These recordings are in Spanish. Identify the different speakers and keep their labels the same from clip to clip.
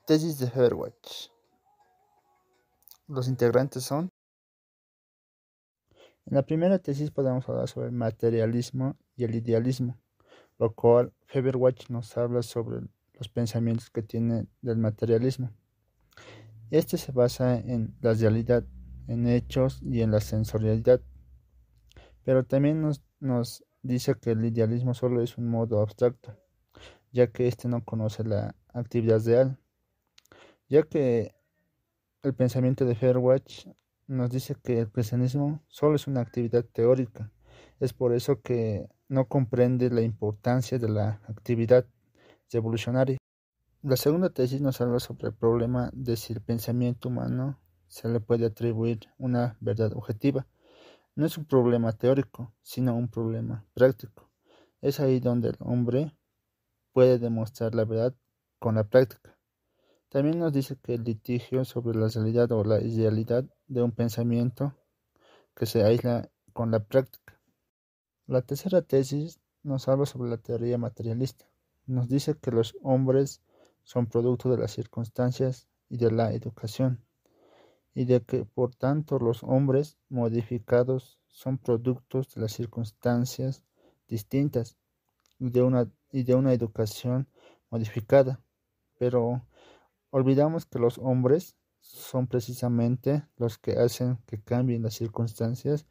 Speaker 1: Tesis de Feuerbach. Los integrantes son: en la primera tesis podemos hablar sobre el materialismo y el idealismo, lo cual Feuerbach nos habla sobre los pensamientos que tiene del materialismo. Este se basa en la realidad, en hechos y en la sensorialidad, pero también nos dice que el idealismo solo es un modo abstracto, ya que éste no conoce la actividad real, ya que el pensamiento de Feuerbach nos dice que el cristianismo solo es una actividad teórica. Es por eso que no comprende la importancia de la actividad revolucionaria. La segunda tesis nos habla sobre el problema de si el pensamiento humano se le puede atribuir una verdad objetiva. No es un problema teórico, sino un problema práctico. Es ahí donde el hombre puede demostrar la verdad con la práctica. También nos dice que el litigio sobre la realidad o la idealidad de un pensamiento que se aísla con la práctica. La tercera tesis nos habla sobre la teoría materialista. Nos dice que los hombres son producto de las circunstancias y de la educación, y de que por tanto los hombres modificados son productos de las circunstancias distintas y de una educación modificada. Pero olvidamos que los hombres son precisamente los que hacen que cambien las circunstancias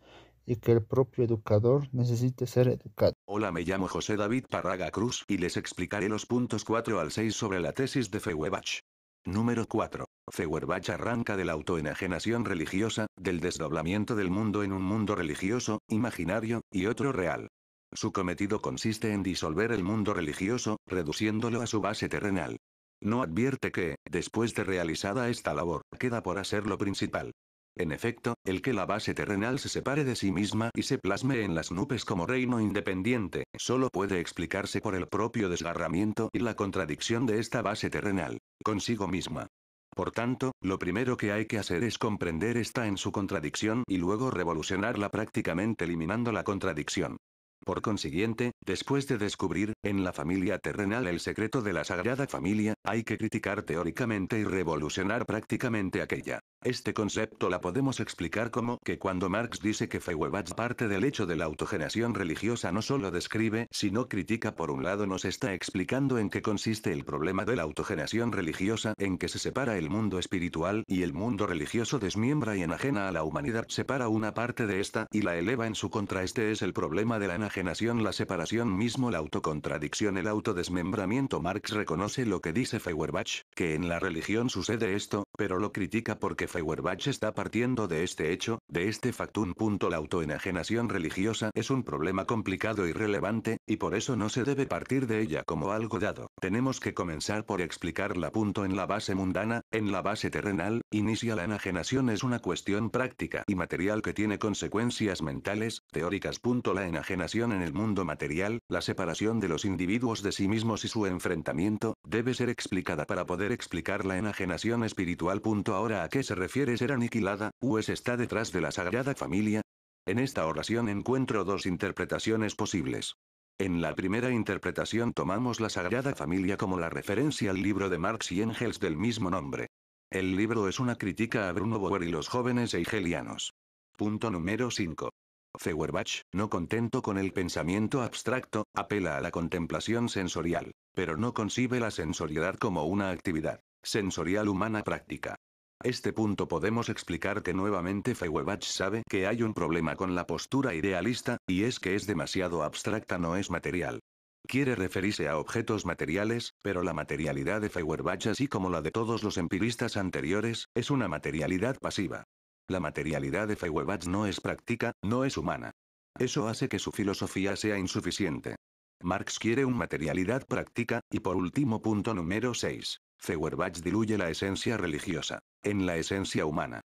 Speaker 1: y que el propio educador necesite ser educado.
Speaker 2: Hola, me llamo José David Parraga Cruz y les explicaré los puntos 4 al 6 sobre la tesis de Feuerbach. Número 4. Feuerbach arranca de la autoenajenación religiosa, del desdoblamiento del mundo en un mundo religioso, imaginario, y otro real. Su cometido consiste en disolver el mundo religioso, reduciéndolo a su base terrenal. No advierte que, después de realizada esta labor, queda por hacer lo principal. En efecto, el que la base terrenal se separe de sí misma y se plasme en las nubes como reino independiente, solo puede explicarse por el propio desgarramiento y la contradicción de esta base terrenal consigo misma. Por tanto, lo primero que hay que hacer es comprender esta en su contradicción y luego revolucionarla prácticamente eliminando la contradicción. Por consiguiente, después de descubrir, en la familia terrenal el secreto de la Sagrada Familia, hay que criticar teóricamente y revolucionar prácticamente aquella. Este concepto la podemos explicar como que cuando Marx dice que Feuerbach parte del hecho de la autogenación religiosa no solo describe, sino critica. Por un lado nos está explicando en qué consiste el problema de la autogenación religiosa, en que se separa el mundo espiritual y el mundo religioso desmiembra y enajena a la humanidad, separa una parte de esta y la eleva en su contra. Este es el problema de la enajenación, la separación mismo, la autocontradicción, el autodesmembramiento. Marx reconoce lo que dice Feuerbach, que en la religión sucede esto, pero lo critica porque Feuerbach está partiendo de este hecho, de este factum. La autoenajenación religiosa es un problema complicado y relevante, y por eso no se debe partir de ella como algo dado. Tenemos que comenzar por explicarla. En la base mundana, en la base terrenal, inicia la enajenación. Es una cuestión práctica y material que tiene consecuencias mentales, teóricas. La enajenación en el mundo material, la separación de los individuos de sí mismos y su enfrentamiento, debe ser explicada para poder explicar la enajenación espiritual. Ahora, ¿a qué se refiere ser aniquilada? Pues está detrás de la Sagrada Familia. En esta oración encuentro dos interpretaciones posibles. En la primera interpretación tomamos la Sagrada Familia como la referencia al libro de Marx y Engels del mismo nombre. El libro es una crítica a Bruno Bauer y los jóvenes hegelianos. Punto número 5. Feuerbach, no contento con el pensamiento abstracto, apela a la contemplación sensorial, pero no concibe la sensorialidad como una actividad sensorial humana práctica. Este punto podemos explicar que nuevamente Feuerbach sabe que hay un problema con la postura idealista, y es que es demasiado abstracta, no es material. Quiere referirse a objetos materiales, pero la materialidad de Feuerbach, así como la de todos los empiristas anteriores, es una materialidad pasiva. La materialidad de Feuerbach no es práctica, no es humana. Eso hace que su filosofía sea insuficiente. Marx quiere una materialidad práctica, y por último, punto número 6. Feuerbach diluye la esencia religiosa en la esencia humana.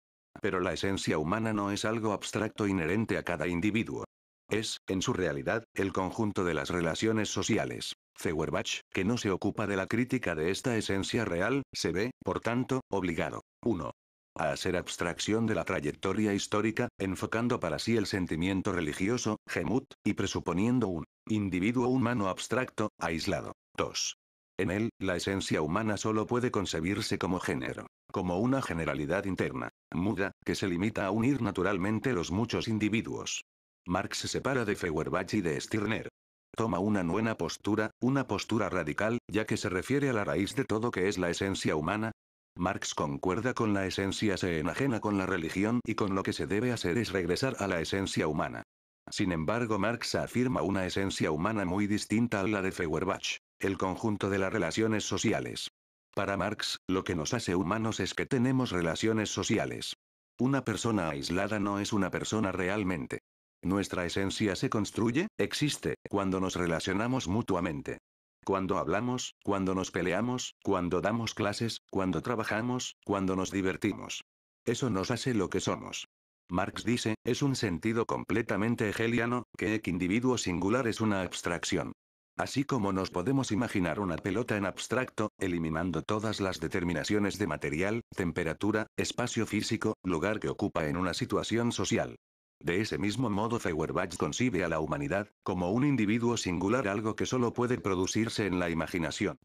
Speaker 2: Pero la esencia humana no es algo abstracto inherente a cada individuo. Es, en su realidad, el conjunto de las relaciones sociales. Feuerbach, que no se ocupa de la crítica de esta esencia real, se ve, por tanto, obligado. 1. A hacer abstracción de la trayectoria histórica, enfocando para sí el sentimiento religioso, Gemut, y presuponiendo un individuo humano abstracto, aislado. 2. En él, la esencia humana solo puede concebirse como género, como una generalidad interna, muda, que se limita a unir naturalmente los muchos individuos. Marx se separa de Feuerbach y de Stirner. Toma una postura radical, ya que se refiere a la raíz de todo que es la esencia humana. Marx concuerda con la esencia, se enajena con la religión y con lo que se debe hacer es regresar a la esencia humana. Sin embargo, Marx afirma una esencia humana muy distinta a la de Feuerbach, el conjunto de las relaciones sociales. Para Marx, lo que nos hace humanos es que tenemos relaciones sociales. Una persona aislada no es una persona realmente. Nuestra esencia se construye, existe, cuando nos relacionamos mutuamente. Cuando hablamos, cuando nos peleamos, cuando damos clases, cuando trabajamos, cuando nos divertimos. Eso nos hace lo que somos. Marx dice, es un sentido completamente hegeliano, que el individuo singular es una abstracción. Así como nos podemos imaginar una pelota en abstracto, eliminando todas las determinaciones de material, temperatura, espacio físico, lugar que ocupa en una situación social. De ese mismo modo Feuerbach concibe a la humanidad, como un individuo singular, algo que solo puede producirse en la imaginación.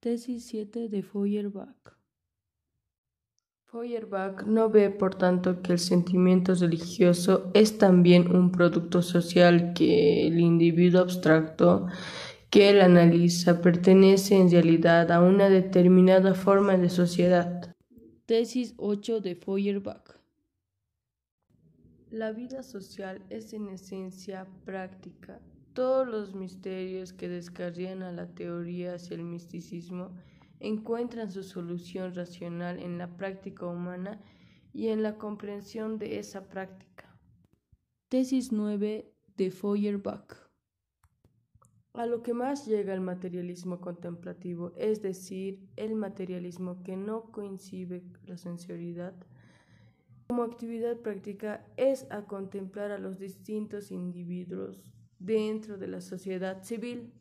Speaker 3: Tesis 7 de Feuerbach. Feuerbach no ve, por tanto, que el sentimiento religioso es también un producto social, que el individuo abstracto que él analiza pertenece en realidad a una determinada forma de sociedad. Tesis 8 de Feuerbach. La vida social es en esencia práctica. Todos los misterios que descarrían a la teoría hacia el misticismo encuentran su solución racional en la práctica humana y en la comprensión de esa práctica. Tesis 9 de Feuerbach. A lo que más llega el materialismo contemplativo, es decir, el materialismo que no concibe la sensorialidad como actividad práctica, es a contemplar a los distintos individuos dentro de la sociedad civil.